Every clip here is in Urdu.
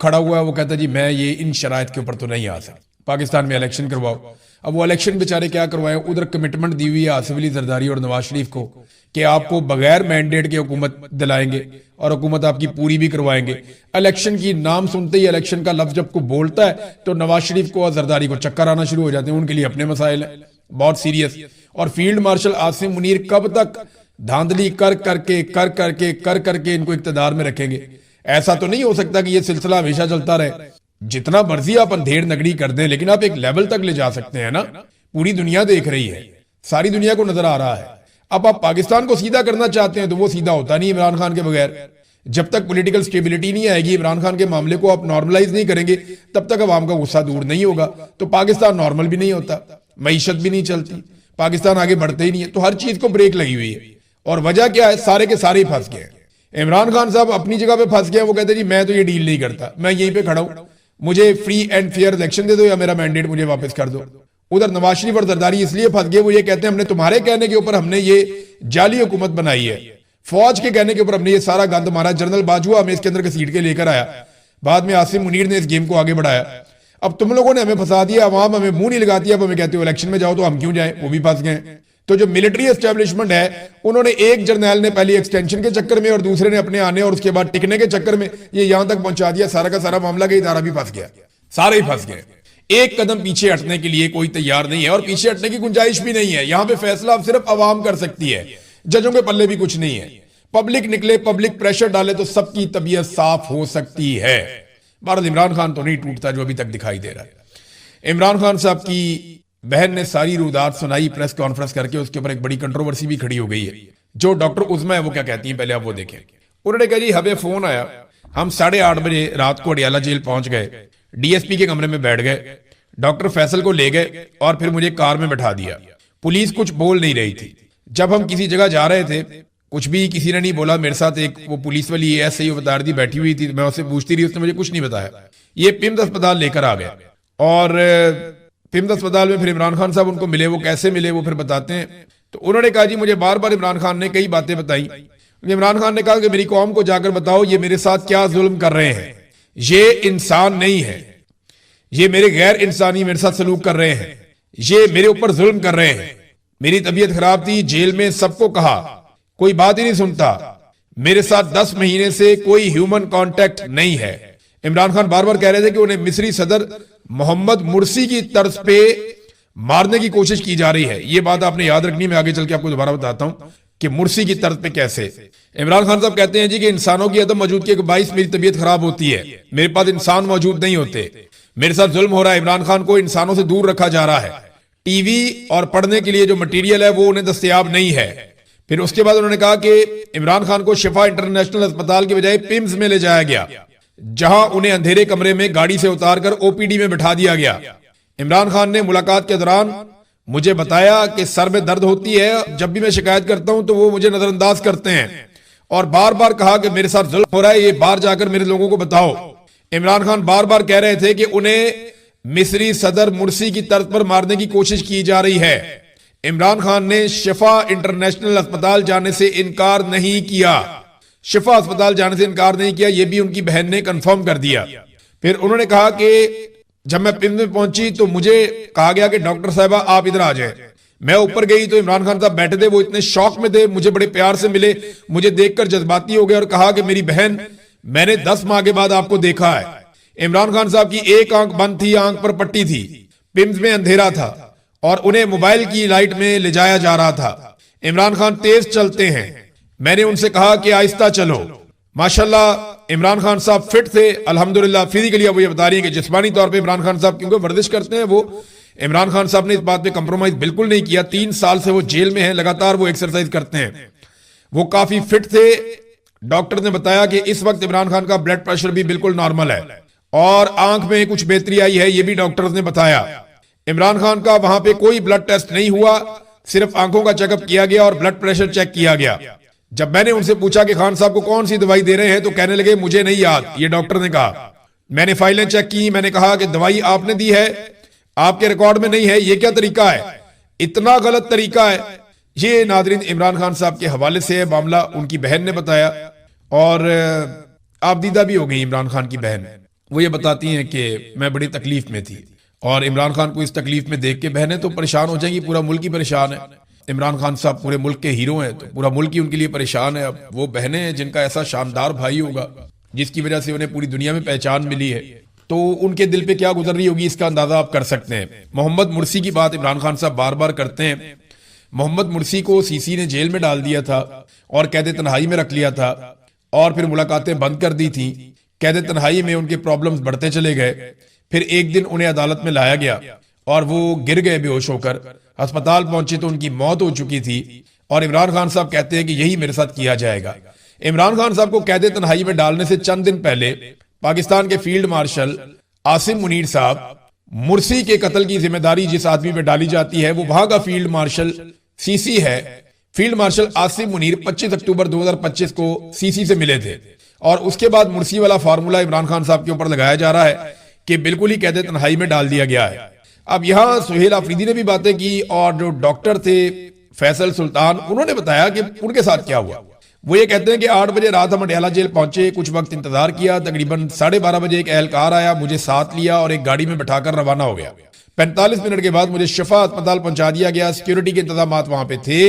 کھڑا ہوا ہے, وہ کہتا ہے جی میں یہ ان شرائط کے اوپر تو نہیں آ سکتا, پاکستان میں الیکشن کرواؤ. اب وہ الیکشن بیچارے کیا کروائیں, ادھر کمٹمنٹ دی ہوئی ہے آصف علی زرداری اور نواز شریف کو کہ آپ کو بغیر مینڈیٹ کے حکومت دلائیں گے اور حکومت آپ کی پوری بھی کروائیں گے. الیکشن کی نام سنتے ہی الیکشن کا لفظ جب کو بولتا ہے تو نواز شریف کو اور زرداری کو چکر آنا شروع ہو جاتے ہیں. ان کے لیے اپنے مسائل ہیں بہت سیریس. اور فیلڈ مارشل عاصم منیر کب تک دھاندلی کر کر کے ان کو اقتدار میں رکھیں گے؟ ایسا تو نہیں ہو سکتا کہ یہ سلسلہ ہمیشہ چلتا رہے. جتنا مرضی آپ اندھیر نگڑی کر دیں لیکن آپ ایک لیول تک لے جا سکتے ہیں نا. پوری دنیا دیکھ رہی ہے, ساری دنیا کو نظر آ رہا ہے. اب آپ پاکستان کو سیدھا کرنا چاہتے ہیں تو وہ سیدھا ہوتا نہیں عمران خان کے بغیر. جب تک پولیٹیکل سٹیبلٹی نہیں آئے گی, عمران خان کے معاملے کو آپ نارملائز نہیں کریں گے, تب تک عوام کا غصہ دور نہیں ہوگا. تو پاکستان نارمل بھی نہیں ہوتا, معیشت بھی نہیں چلتی, پاکستان آگے بڑھتے ہی نہیں ہے. تو ہر چیز کو بریک لگی ہوئی ہے. اور وجہ کیا ہے؟ سارے کے سارے پھنس گئے ہیں. عمران خان صاحب اپنی جگہ پہ پھنس گئے ہیں. وہ کہتے ہیں جی میں تو یہ ڈیل نہیں کرتا, میں یہیں پہ کھڑا ہوں, مجھے فری اینڈ فیئر الیکشن دے دو یا میرا مینڈیٹ مجھے واپس کر دو. ادھر نواز شریف اور زرداری اس لیے پھنس گئے, وہ یہ کہتے ہیں ہم نے تمہارے کہنے کے اوپر ہم نے یہ جعلی حکومت بنائی ہے, فوج کے کہنے کے اوپر ہم نے یہ سارا گند مارا. جنرل باجوہ ہمیں اس کے اندر گھسیٹ کے لے کر آیا, بعد میں عاصم منیر نے اس گیم کو آگے بڑھایا. اب تم لوگوں نے ہمیں پھنسا دیا, عوام ہمیں منہ نہیں لگاتی, اب ہمیں کہتے ہو الیکشن میں جاؤ تو ہم کیوں جائیں, وہ بھی پھنس گئے. تو جو ملٹری اسٹیبلشمنٹ ہے انہوں نے ایک جرنیل نے پہلی ایکسٹینشن کے چکر میں اور دوسرے نے اپنے آنے اور اس کے بعد ٹکنے کے چکر میں یہ یہاں تک پہنچا دیا. سارا کا سارا معاملہ کا ادارہ بھی پھنس گیا, سارے ہی پھنس گئے. ایک قدم پیچھے ہٹنے کے لیے کوئی تیار نہیں ہے اور پیچھے ہٹنے کی گنجائش بھی نہیں ہے. یہاں پہ فیصلہ اب صرف عوام کر سکتی ہے, ججوں کے پلے بھی کچھ نہیں ہے. پبلک نکلے, پبلک پریشر ڈالے تو سب کی طبیعت صاف ہو سکتی ہے. بہرحال عمران خان تو نہیں ٹوٹتا جو ابھی تک دکھائی دے رہا ہے. عمران خان صاحب کی بہن نے ساری رودات سنائی پریس کانفرنس کر کے, اس کے اوپر ایک بڑی کنٹروورسی بھی کھڑی ہو گئی ہے. جو ڈاکٹر عظمیٰ ہے وہ کیا کہتی ہیں پہلے آپ وہ دیکھیں. انہوں نے کہا جی ہمیں فون آیا, ہم 8:30 بجے رات کو اڈیالہ جیل پہنچ گئے, ڈی ایس پی کے کمرے میں بیٹھ گئے, ڈاکٹر فیصل کو لے گئے اور پھر مجھے کار میں بٹھا دیا. پولیس کچھ بول نہیں رہی تھی. جب ہم کسی جگہ جا رہے تھے کچھ بھی کسی نے نہیں بولا. میرے ساتھ ایک وہ پولیس والی ایس آئی وتاردی بیٹھی ہوئی تھی, میں اسے پوچھتی رہی, اس نے مجھے کچھ نہیں بتایا. یہ پیمز اسپتال لے کر آ گئے اور پیمز اسپتال میں پھر عمران خان صاحب ان کو ملے. وہ کیسے ملے وہ پھر بتاتے ہیں. تو انہوں نے کہا جی مجھے بار بار عمران خان نے کئی باتیں بتائیں. عمران خان نے کہا کہ میری قوم کو جا کر بتاؤ یہ میرے ساتھ کیا ظلم کر رہے ہیں, یہ انسان نہیں ہے, یہ میرے غیر انسانی میرے ساتھ سلوک کر رہے ہیں, یہ میرے اوپر ظلم کر رہے ہیں. میری طبیعت خراب تھی, جیل میں سب کو کہا, کوئی بات ہی نہیں سنتا. میرے ساتھ 10 مہینے سے کوئی ہیومن کانٹیکٹ نہیں ہے. عمران خان بار بار کہہ رہے تھے کہ انہیں مصری صدر محمد مرسی کی طرز پہ مارنے کی کوشش کی جا رہی ہے. یہ بات آپ نے یاد رکھنی, میں آگے چل کے آپ کو دوبارہ بتاتا ہوں کہ مرسی کی طرز پہ کیسے. عمران خان صاحب کہتے ہیں جی کہ انسانوں کی عدم موجودگی کے باعث میری طبیعت خراب ہوتی ہے, میرے پاس انسان موجود نہیں ہوتے, میرے ساتھ ظلم ہو رہا ہے. عمران خان کو انسانوں سے دور رکھا جا رہا ہے, ٹی وی اور پڑھنے کے لیے جو مٹیریل ہے وہ انہیں دستیاب نہیں ہے. پھر اس کے بعد انہوں نے کہا کہ عمران خان کو شفا انٹرنیشنل اسپتال کے بجائے پیمز میں لے جایا گیا, جہاں انہیں اندھیرے کمرے میں گاڑی سے اتار کر او پی ڈی میں بٹھا دیا گیا. عمران خان نے ملاقات کے دوران مجھے بتایا کہ سر میں درد ہوتی ہے, جب بھی میں شکایت کرتا ہوں تو وہ مجھے نظر انداز کرتے ہیں, اور بار بار کہا کہ میرے ساتھ ظلم ہو رہا ہے, یہ باہر جا کر میرے لوگوں کو بتاؤ. عمران خان بار بار کہہ رہے تھے کہ انہیں مصری صدر مرسی کی طرز پر مارنے کی کوشش کی جا رہی ہے. عمران خان نے شفا انٹرنیشنل اسپتال جانے سے انکار نہیں کیا, شفا اسپتال جانے سے انکار نہیں کیا, یہ بھی ان کی بہن نے کنفرم کر دیا. پھر انہوں نے کہا کہ جب میں پیمز میں پہنچی تو مجھے کہا گیا کہ ڈاکٹر صاحبہ آپ ادھر آ جائیں. میں اوپر گئی تو عمران خان صاحب بیٹھے تھے, وہ اتنے شوق میں تھے, مجھے بڑے پیار سے ملے, مجھے دیکھ کر جذباتی ہو گئے اور کہا کہ میری بہن میں نے 10 ماہ کے بعد آپ کو دیکھا ہے. عمران خان صاحب کی ایک آنکھ بند تھی, آنکھ پر پٹی تھی, پیمز میں اندھیرا تھا اور انہیں موبائل کی لائٹ میں لے جایا جا رہا تھا. عمران خان تیز چلتے ہیں, میں نے ان سے کہا کہ آہستہ چلو. ماشاءاللہ عمران خان صاحب فٹ تھے الحمدللہ. فزیکلی اب وہ یہ بتا رہی ہیں کہ جسمانی طور پہ عمران خان صاحب کیونکہ ورزش کرتے ہیں, وہ عمران خان صاحب نے اس بات پہ کمپرومائز بالکل نہیں کیا. 3 سال سے وہ جیل میں ہیں, لگاتار وہ ایکسرسائز کرتے ہیں, وہ کافی فٹ تھے. ڈاکٹر نے بتایا کہ اس وقت عمران خان کا بلڈ پریشر بھی بالکل نارمل ہے اور آنکھ میں کچھ بہتری آئی ہے, یہ بھی ڈاکٹر نے بتایا. عمران خان کا وہاں پہ کوئی بلڈ ٹیسٹ نہیں ہوا, صرف آنکھوں کا چیک اپ کیا گیا اور بلڈ پریشر چیک کیا گیا. جب میں نے ان سے پوچھا کہ خان صاحب کو کون سی دوائی دے رہے ہیں تو کہنے لگے مجھے نہیں یاد, یہ ڈاکٹر نے کہا. میں نے فائلیں چیک کی, میں نے کہا کہ دوائی آپ نے دی ہے, آپ کے ریکارڈ میں نہیں ہے, یہ کیا طریقہ ہے, اتنا غلط طریقہ ہے. یہ ناظرین عمران خان صاحب کے حوالے سے معاملہ ان کی بہن نے بتایا اور آپ دیدہ بھی ہو گئی عمران خان کی بہن. وہ یہ بتاتی ہیں کہ میں بڑی تکلیف میں تھی، اور عمران خان کو اس تکلیف میں دیکھ کے بہنیں تو پریشان ہو جائیں گی، پورا ملک ہی پریشان ہے۔ عمران خان صاحب پورے ملک کے ہیرو ہیں، تو پورا ملک ہی ان کے لیے پریشان ہے۔ اب وہ بہنیں ہیں جن کا ایسا شاندار بھائی ہوگا جس کی وجہ سے انہیں پوری دنیا میں پہچان ملی ہے، تو ان کے دل پہ کیا گزر رہی ہوگی اس کا اندازہ آپ کر سکتے ہیں۔ محمد مرسی کی بات عمران خان صاحب بار بار کرتے ہیں۔ محمد مرسی کو سی سی نے جیل میں ڈال دیا تھا اور قید تنہائی میں رکھ لیا تھا، اور پھر ملاقاتیں بند کر دی تھیں۔ قید تنہائی میں ان کے پرابلمز بڑھتے چلے گئے، پھر ایک دن انہیں عدالت میں لایا گیا اور وہ گر گئے بے ہوش ہو کر، ہسپتال پہنچے تو ان کی موت ہو چکی تھی، اور عمران خان صاحب کہتے ہیں کہ یہی میرے ساتھ کیا جائے گا۔ عمران خان صاحب کو قید تنہائی میں ڈالنے سے چند دن پہلے پاکستان کے فیلڈ مارشل عاصم منیر صاحب، مرسی کے قتل کی ذمہ داری جس آدمی پہ ڈالی جاتی ہے وہ وہاں کا فیلڈ مارشل سی سی ہے۔ فیلڈ مارشل عاصم منیر 25 اکتوبر 2025 کو سی سی سے ملے تھے، اور اس کے بعد مرسی والا فارمولا عمران خان صاحب کے اوپر لگایا جا رہا ہے کہ بالکل ہی قید تنہائی میں ڈال دیا گیا ہے۔ اب یہاں سہیل آفریدی نے بھی باتیں کی، اور جو ڈاکٹر تھے فیصل سلطان، انہوں نے بتایا کہ ان کے ساتھ کیا ہوا۔ وہ یہ کہتے ہیں کہ 8 بجے رات ہم اڈیالہ جیل پہنچے، کچھ وقت انتظار کیا، تقریباً 12:30 بجے ایک اہلکار آیا، مجھے ساتھ لیا اور ایک گاڑی میں بٹھا کر روانہ ہو گیا۔ 45 منٹ کے بعد مجھے شفا اسپتال پہنچا دیا گیا، سیکیورٹی کے انتظامات وہاں پہ تھے،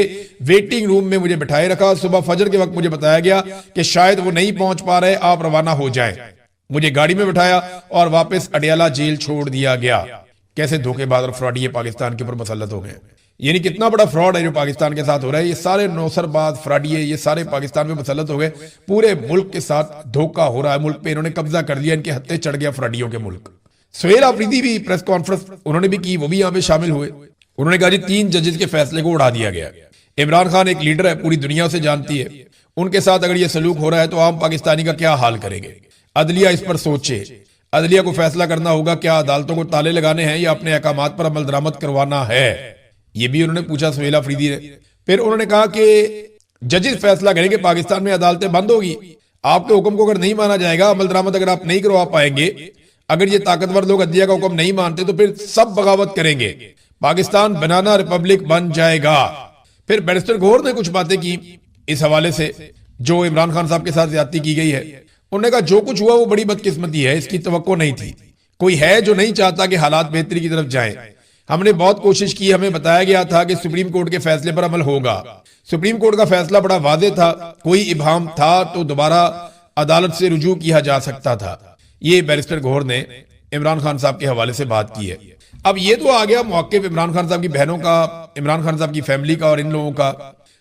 ویٹنگ روم میں مجھے بٹھائے رکھا۔ صبح فجر کے وقت مجھے بتایا گیا کہ شاید وہ نہیں پہنچ پا رہے، آپ روانہ ہو جائیں۔ مجھے گاڑی میں بٹھایا اور واپس اڈیالہ جیل چھوڑ دیا گیا۔ کیسے دھوکے باز اور فراڈی پاکستان کے اوپر مسلط ہو گئے، یعنی کتنا بڑا فراڈ ہے جو پاکستان کے ساتھ ہو رہا ہے۔ یہ سارے نوسر باز فراڈیے یہ سارے پاکستان میں مسلط ہو گئے، پورے ملک کے ساتھ دھوکا ہو رہا ہے، ملک پہ انہوں نے قبضہ کر لیا، ان کے ہتھے چڑھ گیا فراڈیوں کے ملک۔ سہیل آفریدی بھی پریس کانفرنس انہوں نے بھی کی، وہ بھی یہاں پہ شامل ہوئے۔ انہوں نے کہا جی 3 ججز کے فیصلے کو اڑا دیا گیا۔ عمران خان ایک لیڈر ہے، پوری دنیا اسے جانتی ہے، ان کے ساتھ اگر یہ سلوک ہو رہا ہے تو عام پاکستانی کا کیا حال کریں گے؟ عدلیہ اس پر سوچے، عدلیہ کو فیصلہ کرنا ہوگا کیا عدالتوں کو تالے لگانے ہیں یا اپنے احکامات پر عمل درآمد کروانا ہے۔ یہ بھی انہوں نے پوچھا سہیل آفریدی نے۔ پھر انہوں نے کہا کہ ججز فیصلہ کریں کہ پاکستان میں عدالتیں بند ہوگی، آپ کے حکم کو اگر نہیں مانا جائے گا، عمل درآمد اگر آپ نہیں کروا پائیں گے، اگر یہ طاقتور لوگ عدلیہ کا حکم نہیں مانتے تو پھر سب بغاوت کریں گے، پاکستان بنانا ریپبلک بن جائے گا۔ پھر بیرسٹر گوہر نے کچھ باتیں کی اس حوالے سے جو عمران خان صاحب کے ساتھ زیادتی کی گئی ہے۔ انہوں نے کہا جو کچھ ہوا وہ بڑی بدقسمتی ہے، اس کی توقع نہیں تھی، کوئی ہے جو نہیں چاہتا کہ حالات بہتری کی طرف جائیں۔ ہم نے بہت کوشش کی، ہمیں بتایا گیا تھا کہ سپریم کورٹ کے فیصلے پر عمل ہوگا، سپریم کورٹ کا فیصلہ بڑا واضح تھا، کوئی ابہام تھا تو دوبارہ عدالت سے رجوع کیا جا سکتا تھا۔ یہ بیرسٹر گوہر نے عمران خان صاحب کے حوالے سے بات کی ہے۔ اب یہ تو آ گیا موقف عمران خان صاحب کی بہنوں کا، عمران خان صاحب کی فیملی کا اور ان لوگوں کا۔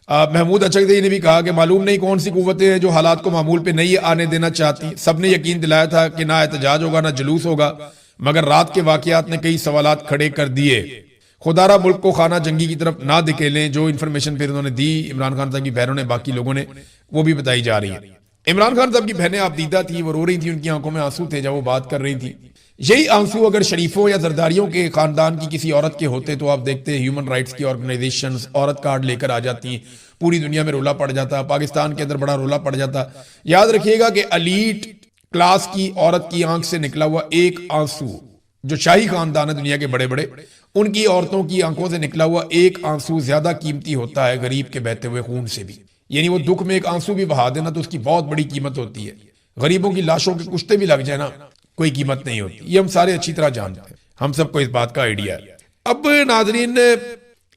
محمود اچکزئی نے بھی کہا کہ معلوم نہیں کون سی قوتیں ہیں جو حالات کو معمول پہ نہیں آنے دینا چاہتی، سب نے یقین دلایا تھا کہ نہ احتجاج ہوگا نہ جلوس ہوگا، مگر رات کے واقعات نے کئی سوالات کھڑے کر دیے۔ خدا را ملک کو خانہ جنگی کی طرف نہ دھکیلیں، جو انفارمیشن پھر انہوں نے دی عمران خان صاحب کی بہنوں نے، باقی لوگوں نے، وہ بھی بتائی جا رہی ہیں۔ عمران خان صاحب کی بہنیں آپ دیدہ تھی، وہ رو رہی تھی، ان کی آنکھوں میں آنسو تھے جب وہ بات کر رہی تھی۔ یہی آنسو اگر شریفوں یا زرداریوں کے خاندان کی کسی عورت کے ہوتے تو آپ دیکھتے ہیومن رائٹس کی آرگنائزیشنز عورت کارڈ لے کر آ جاتی ہیں، پوری دنیا میں رولا پڑ جاتا، پاکستان کے اندر بڑا رولا پڑ جاتا۔ یاد رکھیے گا کہ ایلیٹ کلاس کی عورت کی آنکھ سے نکلا ہوا ایک آنسو، جو شاہی خاندان ہے دنیا کے بڑے بڑے، ان کی عورتوں کی آنکھوں سے نکلا ہوا ایک آنسو زیادہ قیمتی ہوتا ہے غریب کے بہتے ہوئے خون سے بھی۔ یعنی وہ دکھ میں ایک آنسو بھی بہا دینا تو اس کی بہت بڑی قیمت ہوتی ہے۔ غریبوں کی لاشوں کے کشتے بھی لگ جائے نا، کوئی قیمت نہیں ہوتی، یہ ہم سارے اچھی طرح جانتے ہیں، ہم سب کو اس بات کا آئیڈیا ہے۔ اب ناظرین،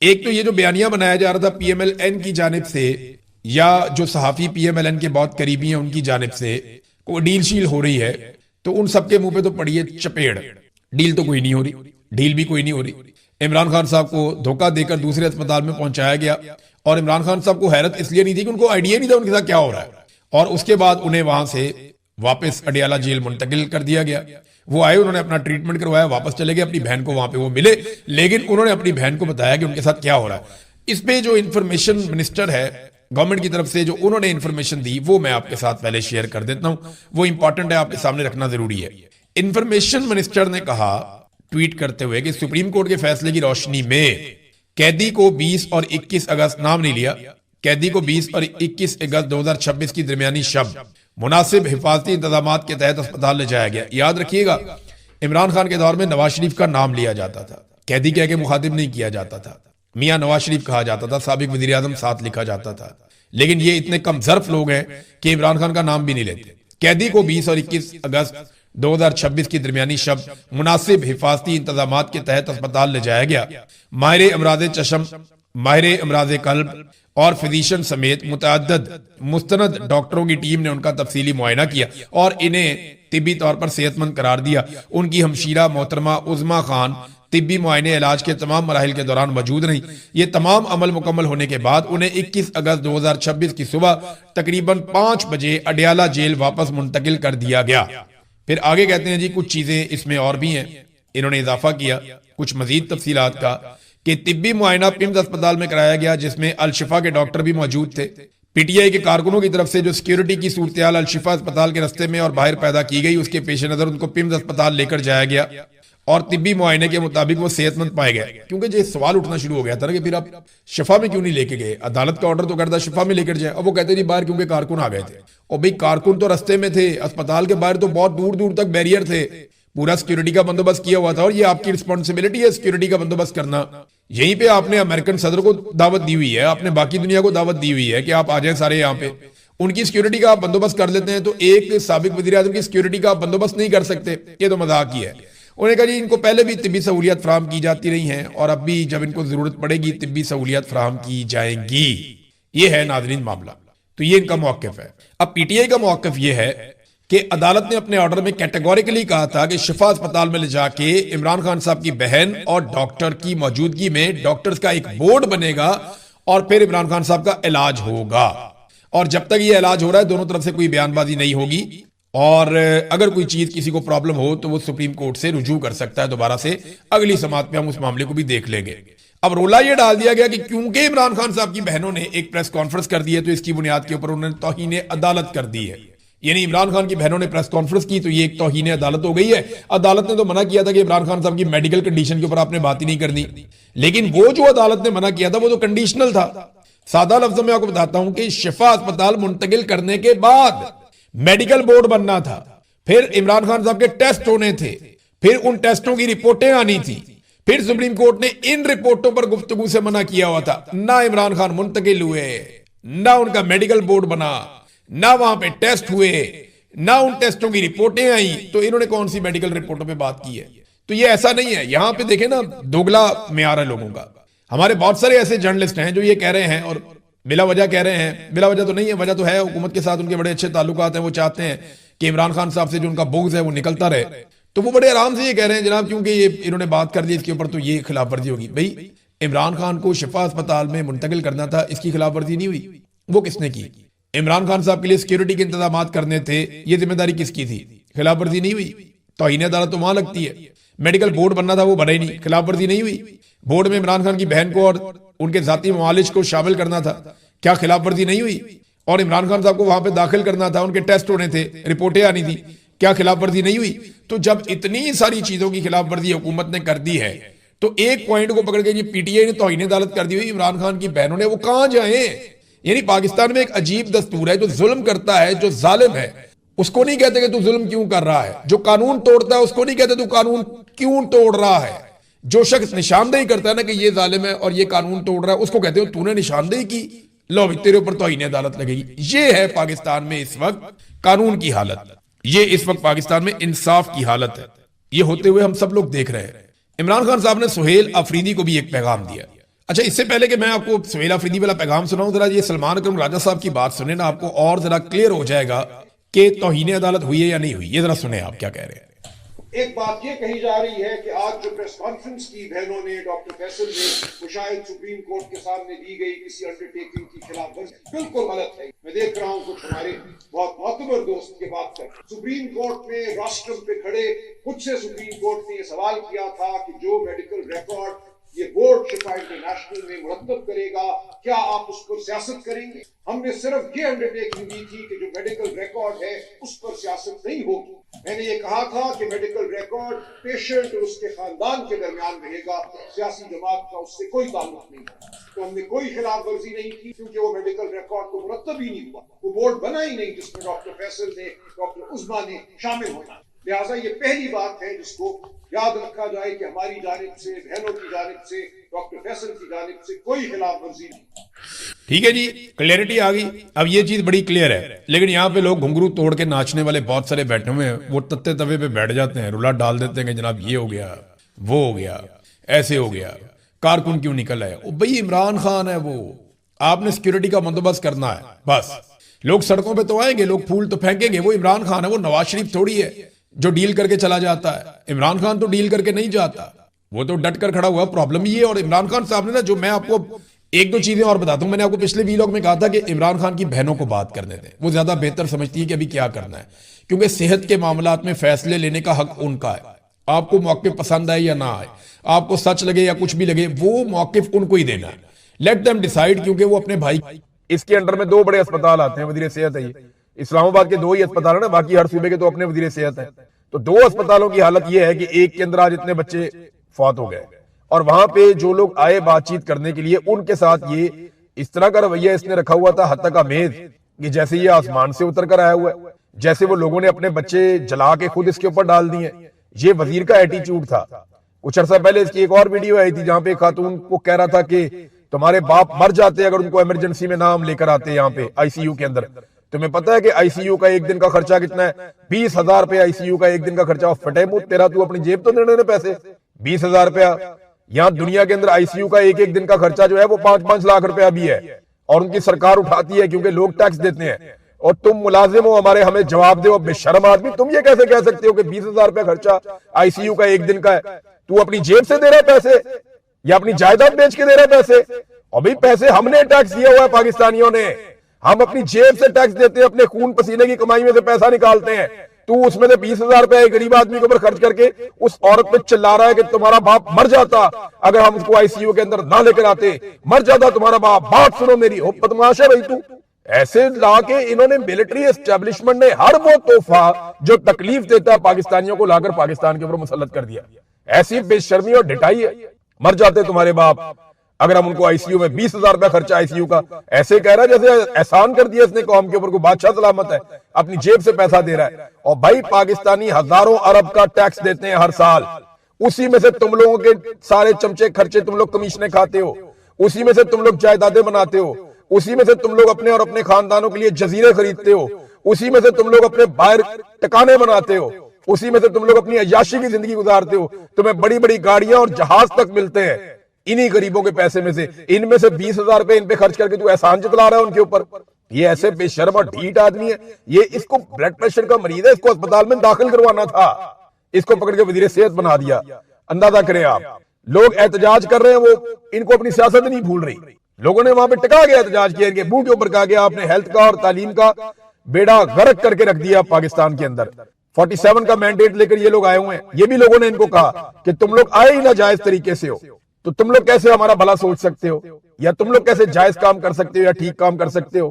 ایک تو یہ جو بیانیہ بنایا جا رہا تھا پی ایم ایل این کی جانب سے، یا جو صحافی پی ایم ایل این کے بہت قریبی ہیں ان کی جانب سے کوئی ڈیل شیل ہو رہی ہے، تو ان سب کے منہ پہ تو پڑی ہے چپیڑ، ڈیل تو کوئی نہیں ہو رہی، ڈیل بھی کوئی نہیں ہو رہی۔ عمران خان صاحب کو دھوکہ دے کر دوسرے اسپتال میں پہنچایا گیا، اور عمران خان صاحب کو حیرت اس لیے نہیں تھی کہ ان کو آئیڈیا نہیں تھا ان کے ساتھ کیا ہو رہا ہے، اور اس کے بعد انہیں وہاں سے واپس اڈیالہ جیل منتقل کر دیا گیا۔ وہ آئے، انہوں نے اپنا ٹریٹمنٹ کروایا، واپس چلے گئے، اپنی بہن کو وہاں پہ وہ ملے، لیکن انہوں نے اپنی بہن کو بتایا کہ ان کے ساتھ کیا ہو رہا ہے۔ اس پہ جو انفارمیشن منسٹر ہے گورنمنٹ کی طرف سے، جو انہوں نے انفارمیشن دی، وہ میں آپ کے ساتھ پہلے شیئر کر دیتا ہوں، وہ امپورٹنٹ ہے، آپ کے سامنے رکھنا ضروری ہے۔ انفارمیشن منسٹر نے کہا ٹویٹ کرتے ہوئے کہ سپریم کورٹ کے فیصلے کی روشنی میں قیدی کو 20 اور 21 اگست، نام نہیں لیا، قیدی کو 20 اور 21 اگست 2026 کی درمیانی شب مناسب حفاظتی انتظامات کے تحت اسپتال لے جایا گیا۔ یاد رکھیے گا عمران خان کے دور میں نواز شریف کا نام لیا جاتا تھا، قیدی کہہ کے مخاطب نہیں کیا جاتا تھا، میاں نواز شریف کہا جاتا تھا، سابق وزیر اعظم ساتھ لکھا جاتا تھا، لیکن یہ اتنے کم ظرف لوگ ہیں کہ عمران خان کا نام بھی نہیں لیتے۔ قیدی کو 20 اور 21 اگست 2026 کی درمیانی شب مناسب حفاظتی انتظامات کے تحت اسپتال لے جایا گیا۔ ماہر امراض چشم، ماہر امراض قلب اور فزیشین سمیت متعدد مستند ڈاکٹروں کی ٹیم نے ان کا تفصیلی معائنہ کیا اور انہیں طبی طور پر صحت مند قرار دیا۔ ان کی ہمشیرہ محترمہ عظما خان طبی معائنے علاج کے تمام مراحل کے دوران موجود رہیں۔ یہ تمام عمل مکمل ہونے کے بعد انہیں 21 اگست 2026 کی صبح تقریباً 5 بجے اڈیالہ جیل واپس منتقل کر دیا گیا۔ پھر آگے کہتے ہیں جی کچھ چیزیں اس میں اور بھی ہیں، انہوں نے اضافہ کیا کچھ مزید تفصیلات کا کہ طبی معائنہ پیمز اسپتال میں کرایا گیا جس میں الشفا کے ڈاکٹر بھی موجود تھے۔ پی ٹی آئی کے کارکنوں کی طرف سے جو سیکیورٹی کی صورتحال الشفا اسپتال کے رستے میں اور باہر پیدا کی گئی، اس کے پیش نظر ان کو پیمز اسپتال لے کر جایا گیا اور طبی معائنے کے مطابق وہ صحت مند پائے گئے۔ کیونکہ یہ سوال اٹھنا شروع ہو گیا تھا کہ پھر آپ شفا میں کیوں نہیں لے کے گئے؟ عدالت کا آرڈر تو کرتا شفا میں لے کر جائے، اب وہ کہتے ہیں باہر کیونکہ کارکن آ گئے تھے۔ اور بھئی کارکن تو رستے میں تھے، اسپتال کے باہر تو بہت دور دور تک بیریئر تھے، پورا سیکیورٹی کا بندوبست کیا ہوا تھا، اور یہ آپ کی رسپانسبلٹی ہے سیکیورٹی کا بندوبست کرنا۔ یہیں پہ آپ نے امریکن صدر کو دعوت دی ہوئی ہے، آپ نے باقی دنیا کو دعوت دی ہوئی ہے کہ آپ آ جائیں سارے یہاں پہ، ان کی سیکیورٹی کا آپ بندوبست کر لیتے ہیں، تو ایک سابق وزیر اعظم کی سیکیورٹی کا آپ بندوبست نہیں کر سکتے؟ یہ تو مذاق ہی ہے۔ انہوں نے کہا جی ان کو پہلے بھی طبی سہولیات فراہم کی جاتی رہی ہیں اور اب بھی جب ان کو ضرورت پڑے گی طبی سہولیات فراہم کی جائیں گی۔ یہ ہے ناظرین معاملہ، تو یہ ان کا موقف ہے۔ اب پی ٹی آئی کا موقف یہ ہے کہ عدالت نے اپنے آرڈر میں کیٹیگوریکلی کہا تھا کہ شفا اسپتال میں لے جا کے عمران خان صاحب کی بہن اور ڈاکٹر کی موجودگی میں ڈاکٹرز کا ایک بورڈ بنے گا اور پھر عمران خان صاحب کا علاج ہوگا، اور جب تک یہ علاج ہو رہا ہے دونوں طرف سے کوئی بیان بازی نہیں ہوگی، اور اگر کوئی چیز کسی کو پرابلم ہو تو وہ سپریم کورٹ سے رجوع کر سکتا ہے دوبارہ سے۔ اگلی سماعت پہ ہم اس معاملے کو بھی دیکھ لیں گے۔ اب رولا یہ ڈال دیا گیا کہ کیونکہ عمران خان صاحب کی بہنوں نے ایک پریس کانفرنس کر دی ہے تو اس کی بنیاد کے اوپر انہوں نے توہین عدالت کر دی ہے، یعنی عمران خان کی بہنوں نے پریس کانفرنس کی تو یہ ایک توہین عدالت ہو گئی ہے۔ عدالت نے تو منع کیا تھا کہ عمران خان صاحب کی میڈیکل کنڈیشن کے اوپر آپ نے بات ہی نہیں کرنی، لیکن وہ جو عدالت نے منع کیا تھا وہ تو کنڈیشنل تھا۔ سادہ لفظوں میں آپ کو بتاتا ہوں کہ شفا اسپتال منتقل کرنے کے بعد میڈیکل بورڈ بننا تھا، پھر عمران خان صاحب کے ٹیسٹ ہونے تھے، پھر ان ٹیسٹوں کی رپورٹیں آنی تھی، پھر سپریم کورٹ نے ان رپورٹوں پر گفتگو سے منع کیا ہوا تھا۔ نہ عمران خان منتقل ہوئے، نہ ان کا میڈیکل بورڈ بنا، نہ وہاں پہ ٹیسٹ ہوئے، نہ ان ٹیسٹوں کی رپورٹیں آئیں، تو انہوں نے کون سی میڈیکل رپورٹوں پہ بات کی ہے؟ تو یہ ایسا نہیں ہے، یہاں پہ دیکھیں نا دوگلا معیار ہے لوگوں کا۔ ہمارے بہت سارے ایسے جرنلسٹ ہیں جو یہ کہہ رہے ہیں اور بلا وجہ کہہ رہے ہیں، بلا وجہ تو نہیں ہے، وجہ تو ہے، حکومت کے ساتھ ان کے بڑے اچھے تعلقات ہیں، وہ چاہتے ہیں کہ عمران خان صاحب سے جو ان کا بغض ہے وہ نکلتا رہے، تو وہ بڑے آرام سے یہ کہہ رہے ہیں جناب کیونکہ یہ انہوں نے بات کر دی اس کے اوپر تو یہ خلاف ورزی ہوگی۔ بھئی عمران خان کو شفا اسپتال میں منتقل کرنا تھا، اس کی خلاف ورزی نہیں ہوئی، وہ کس نے کی؟ عمران خان صاحب کے لیے سیکیورٹی کے انتظامات کرنے تھے، یہ ذمہ داری کس کی تھی؟ خلاف ورزی نہیں ہوئی؟ توہین عدالت تو وہاں لگتی ہے۔ میڈیکل بورڈ بننا تھا وہ بنا ہی نہیں، خلاف ورزی نہیں ہوئی؟ بورڈ میں عمران خان کی بہن کو اور ان کے ذاتی معالج کو شامل کرنا تھا، کیا خلاف ورزی نہیں ہوئی؟ اور عمران خان صاحب کو وہاں پہ داخل کرنا تھا، ان کے ٹیسٹ ہونے تھے، رپورٹیں آنی تھی، کیا خلاف ورزی نہیں ہوئی؟ تو جب اتنی ساری چیزوں کی خلاف ورزی حکومت نے کر دی ہے تو ایک پوائنٹ کو پکڑ کے یہ پی ٹی آئی نے توہین عدالت کر دی ہوئی، عمران خان کی بہنوں نے وہ کہاں جائیں؟ یعنی پاکستان میں ایک عجیب دستور ہے، جو ظلم کرتا ہے، جو ظالم ہے اس کو نہیں کہتے کہ تو ظلم کیوں کر رہا ہے، جو قانون توڑتا ہے اس کو نہیں کہتے تو قانون کیوں توڑ رہا ہے، جو شخص نشاندہی کرتا ہے نا کہ یہ ظالم ہے اور یہ قانون توڑ رہا ہے اس کو کہتے ہیں تو نے نشاندہی کی، لو تیرے اوپر توہین عدالت لگے گی۔ یہ ہے پاکستان میں اس وقت قانون کی حالت، یہ اس وقت پاکستان میں انصاف کی حالت ہے، یہ ہوتے ہوئے ہم سب لوگ دیکھ رہے ہیں۔ عمران خان صاحب نے سہیل آفریدی کو بھی ایک پیغام دیا۔ اچھا اس سے پہلے کہ میں آپ کو سہیل آفریدی والا پیغام سناؤں، ذرا یہ سلمان اکرم راجہ صاحب کی بات سنیں نا، آپ کو اور ذرا کلیئر ہو جائے گا کہ توہین عدالت ہوئی ہے یا نہیں ہوئی۔ یہ ذرا سنیں آپ کیا کہہ رہے ہیں۔ ایک بات یہ کہی جا رہی ہے کہ آج جو پریس کانفرنس کی بہنوں نے ڈاکٹر فیصل نے، وہ شاید سپریم کورٹ کے سامنے دی گئی کسی انڈرٹیکنگ کی خلاف ورزی، بالکل غلط ہے۔ میں دیکھ رہا ہوں کچھ ہمارے بہت معتبر دوست کے بات کر سپریم کورٹ میں راسٹرم پہ کھڑے خود سے سپریم کورٹ نے یہ سوال کیا تھا کہ جو میڈیکل ریکارڈ یہ بورڈ شفا انٹرنیشنل میں مرتب کرے گا کیا آپ اس پر سیاست کریں گے؟ ہم نے صرف یہ انڈرٹیکنگ دی تھی کہ جو میڈیکل ریکارڈ ہے اس پر سیاست نہیں ہوگی۔ میں نے یہ کہا تھا کہ میڈیکل ریکارڈ پیشنٹ اور اس کے خاندان کے درمیان رہے گا، سیاسی جماعت کا اس سے کوئی تعلق نہیں ہے۔ تو ہم نے کوئی خلاف ورزی نہیں کی کیونکہ وہ میڈیکل ریکارڈ تو مرتب ہی نہیں ہوا، وہ بورڈ بنا ہی نہیں جس میں ڈاکٹر فیصل نے، ڈاکٹر عظما نے شامل ہونا۔ لہٰذا یہ پہلی بات ہے جس کو یاد رکھا جائے کہ ہماری جانب سے، بہنوں کی جانب سے، ڈاکٹر فیصل کی جانب سے کوئی خلاف ورزی نہیں۔ ٹھیک ہے جی، کلیئرٹی آ گئی. اب یہ چیز بڑی کلیئر ہے. لیکن یہاں پہ لوگ گھنگرو توڑ کے ناچنے والے بہت سارے بیٹھے ہوئے ہیں. وہ تتے توے پہ بیٹھ جاتے ہیں، رلا ڈال دیتے ہیں کہ جناب یہ ہو گیا، وہ ہو گیا، ایسے ہو گیا، کارکن کیوں نکل آئے. او بھئی عمران خان ہے وہ، آپ نے سیکیورٹی کا بندوبست کرنا ہے بس. لوگ سڑکوں پہ تو آئیں گے، لوگ پھول تو پھینکیں گے. وہ عمران خان ہے، وہ نواز شریف تھوڑی ہے جو ڈیل کر کے چلا جاتا ہے. عمران خان تو ڈیل کر کے نہیں جاتا، وہ تو ڈٹ کر کھڑا ہوا. پرابلم یہ ہے. اور عمران خان صاحب نے نا، جو میں آپ کو ایک دو چیزیں اور بتاتا ہوں. میں نے آپ کو پچھلے ویلاگ میں کہا تھا کہ عمران خان کی بہنوں کو بات کرنے دیں، وہ زیادہ بہتر سمجھتی ہیں کہ ابھی کیا کرنا ہے، کیونکہ صحت کے معاملات میں فیصلے لینے کا حق ان کا ہے. آپ کو موقف پسند آئے یا نہ آئے، آپ کو سچ لگے یا کچھ بھی لگے، وہ موقف ان کو ہی دینا ہے. لیٹ دیم ڈیسائیڈ، کیونکہ وہ اپنے بھائی. اس کے انڈر میں 2 بڑے اسپتال آتے ہیں، وزیر صحت ہے. یہ اسلام آباد کے 2 ہی اسپتال ہیں نا، باقی ہر صوبے کے تو اپنے وزیر صحت ہیں. تو 2 اسپتالوں کی حالت یہ ہے کہ ایک کے اندر آج اتنے بچے فوت ہو گئے، اور وہاں پہ جو لوگ آئے بات چیت کرنے کے لیے، ان کے ساتھ یہ اس طرح کا رویہ اس نے رکھا ہوا تھا، حتی کا میز، کہ جیسے یہ آسمان سے اتر کر آیا ہوا ہے، جیسے وہ لوگوں نے اپنے بچے جلا کے خود اس کے اوپر ڈال دیے. یہ وزیر کا ایٹیچیوڈ تھا. کچھ عرصہ پہلے اس کی ایک اور ویڈیو آئی تھی جہاں پہ خاتون کو کہہ رہا تھا کہ تمہارے باپ مر جاتے اگر ان کو ایمرجنسی میں نام لے کر آتے یہاں پہ آئی سی یو کے اندر. تمہیں پتا ہے کہ آئی سی یو کا ایک دن کا خرچہ کتنا ہے؟ 20,000 روپے آئی سی یو کا ایک دن کا خرچہ. فٹے منہ تیرا، تو اپنی جیب تو دینے پیسے 20,000 روپیہ. یہاں دنیا کے اندر آئی سی یو کا ایک دن کا خرچہ جو ہے وہ 5-5 لاکھ روپیہ بھی ہے، اور ان کی سرکار اٹھاتی ہے کیونکہ لوگ ٹیکس دیتے ہیں. اور تم ملازم ہو ہمارے، ہمیں جواب دو. بے شرم آدمی، تم یہ کیسے کہہ سکتے ہو کہ 20,000 روپے خرچہ آئی سی یو کا ایک دن کا ہے؟ تو اپنی جیب سے دے رہا ہے پیسے یا اپنی جائیداد بیچ کے دے رہا ہے پیسے؟ اور بھئی پیسے ہم نے ٹیکس دیا ہوا ہے پاکستانیوں نے، ہم اپنی جیب سے ٹیکس دیتے ہیں، اپنے خون پسینے کی کمائی میں سے پیسہ نکالتے ہیں. تو اس میں سے 20,000 روپے ایک غریب آدمی کے اوپر خرچ کر کے اس عورت پہ چلا رہا ہے کہ تمہارا باپ مر جاتا اگر ہم اس کو آئی سی یو کے اندر نہ لے کر آتے، مر جاتا تمہارا باپ. بات سنو میری، ہو بدماش ہے بھائی تو. ایسے لا کے انہوں نے ملٹری اسٹیبلشمنٹ نے ہر وہ تحفہ جو تکلیف دیتا ہے پاکستانیوں کو لا کر پاکستان کے اوپر مسلط کر دیا. ایسی بے شرمی اور ڈٹائی ہے. مر جاتے تمہارے باپ اگر ہم ان کو آئی سی یو میں 20,000 روپے خرچہ آئی سی یو کا. ایسے کہہ رہا ہے جیسے احسان کر دیا اس نے قوم کے اوپر، کو بادشاہ سلامت ہے، اپنی جیب سے پیسہ دے رہا ہے. اور بھائی پاکستانی ہزاروں ارب کا ٹیکس دیتے ہیں ہر سال، اسی میں سے تم لوگوں کے سارے چمچے خرچے تم لوگ کمیشنیں کھاتے ہو، اسی میں سے تم لوگ جائیدادیں بناتے ہو، اسی میں سے تم لوگ اپنے اور اپنے خاندانوں کے لیے جزیرے خریدتے ہو، اسی میں سے تم لوگ اپنے باہر ٹکانے بناتے ہو، اسی میں سے تم لوگ اپنی عیاشی کی زندگی گزارتے ہو. تمہیں بڑی بڑی گاڑیاں اور جہاز تک ملتے ہیں انہی غریبوں کے پیسے میں سے. ان میں سے 20,000 روپے ان پہ خرچ کر کے تو احسان جتلا رہا ہے ان کے اوپر. یہ ایسے بے شرم اور ڈھیٹ آدمی ہے. یہ اس کو بلڈ پریشر کا مریض ہے، اس کو اسپتال میں داخل کروانا تھا، اس کو پکڑ کے وزیر صحت بنا دیا. اندازہ کریں آپ، لوگ احتجاج کر رہے ہیں، وہ ان کو اپنی سیاست نہیں بھول رہی. لوگوں نے وہاں پہ ٹکا گیا احتجاج کیا، ان کے منہ کے اوپر کہا گیا آپ نے ہیلتھ کا اور تعلیم کا بیڑا غرق کر کے رکھ دیا پاکستان کے اندر. 47 کا مینڈیٹ لے کر یہ لوگ آئے ہوئے ہیں. یہ بھی لوگوں نے ان کو کہا کہ تم لوگ آئے ہی نہ جائز طریقے سے ہو، تو تم لوگ کیسے ہمارا بھلا سوچ سکتے ہو، یا تم لوگ کیسے جائز کام کر سکتے ہو یا ٹھیک کام کر سکتے ہو.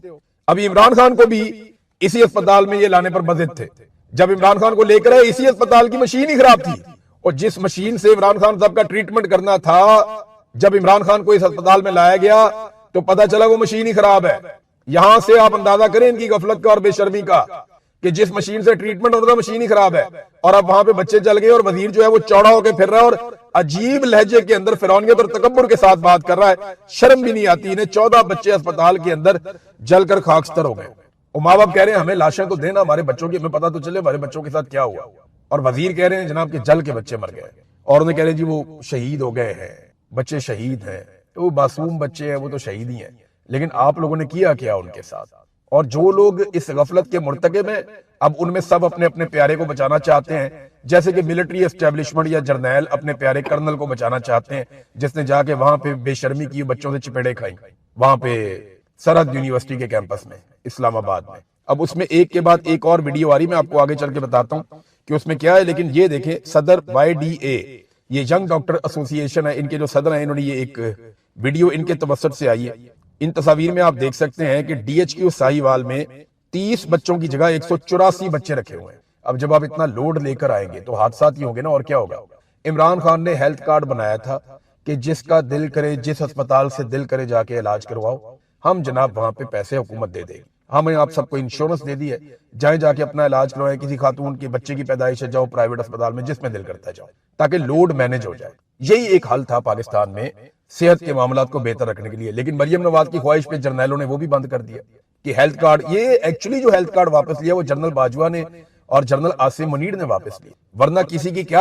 ابھی عمران خان کو بھی اسی اسپتال میں یہ لانے پر بضد تھے. جب عمران خان کو لے کر آئے، اسی اسپتال کی مشین ہی خراب تھی، اور جس مشین سے عمران خان صاحب کا ٹریٹمنٹ کرنا تھا، جب عمران خان کو اس اسپتال میں لایا گیا تو پتا چلا وہ مشین ہی خراب ہے. یہاں سے آپ اندازہ کریں ان کی غفلت کا اور بے شرمی کا کہ جس مشین سے ٹریٹمنٹ ہوتا مشین ہی خراب ہے، اور اب وہاں پہ بچے چل گئے اور وزیر جو ہے وہ چوڑا ہو کے پھر رہا ہے اور عجیب لہجے کے اندر فرعونیت اور تکبر کے ساتھ بات کر رہا ہے. شرم بھی نہیں آتی انہیں. 14 بچے اسپتال کے اندر جل کر خاکستر ہو گئے، اور ماں باپ کہہ رہے ہیں ہمیں لاشیں تو دینا، ہمارے بچوں کی ہمیں پتہ تو چلے ہمارے بچوں کے ساتھ کیا ہوا. اور وزیر کہہ رہے ہیں جناب کہ جل کے بچے مر گئے، اور انہیں کہہ رہے ہیں جی وہ شہید ہو گئے ہیں، بچے شہید ہیں. وہ معصوم بچے ہیں، وہ تو شہید ہی ہیں، لیکن آپ لوگوں نے کیا ان کے ساتھ. اور جو لوگ اس غفلت کے مرتکب ہیں، اب ان میں سب اپنے اپنے پیارے کو بچانا چاہتے ہیں، جیسے کہ ملٹری اسٹیبلشمنٹ یا جرنیل اپنے پیارے کرنل کو بچانا چاہتے ہیں، جس نے جا کے وہاں پہ بے شرمی کی، بچوں سے چپیڑے کھائی وہاں پہ سرحد یونیورسٹی کے کیمپس میں اسلام آباد میں. اب اس میں ایک کے بعد ایک اور ویڈیو آ رہی، میں آپ کو آگے چل کے بتاتا ہوں کہ اس میں کیا ہے. لیکن یہ دیکھیں، صدر YDA، یہ ینگ ڈاکٹر ایسوسی ایشن ہے، ان کے جو صدر ہیں، انہوں نے یہ ایک ویڈیو ان کے توسط سے آئی ہے. ان تصاویر میں آپ دیکھ سکتے ہیں کہ DHQ ساہیوال میں 30 بچوں کی جگہ 184 بچے رکھے ہوئے ہیں. اب جب آپ اتنا لوڈ لے کر آئیں گے تو حادثات ہی ہوں گے نا، اور کیا ہوگا. عمران خان نے ہیلتھ کارڈ بنایا تھا کہ جس کا دل کرے، جس اسپتال سے دل کرے جا کے علاج کرواؤ، ہم جناب وہاں پہ پیسے حکومت دے دے گی. ہمیں آپ سب کو انشورنس دے دی ہے، جائیں جا کے اپنا علاج کروائیں. کسی خاتون کے بچے کی پیدائش ہے، جاؤ پرائیویٹ اسپتال میں، جس میں دل کرتا ہے جاؤ، تاکہ لوڈ مینج ہو جائے. یہی ایک حل تھا پاکستان میں صحت کے معاملات کو بہتر رکھنے کے لیے. لیکن مریم نواز کی خواہش پہ جرنیلوں نے وہ بھی بند کر دیا کہ ہیلتھ کارڈ, یہ ایکچولی جو ہیلتھ کارڈ واپس لیا وہ جنرل باجوہ نے اور جنرل عاصم منیر نے واپس لیا, ورنہ کسی کی کیا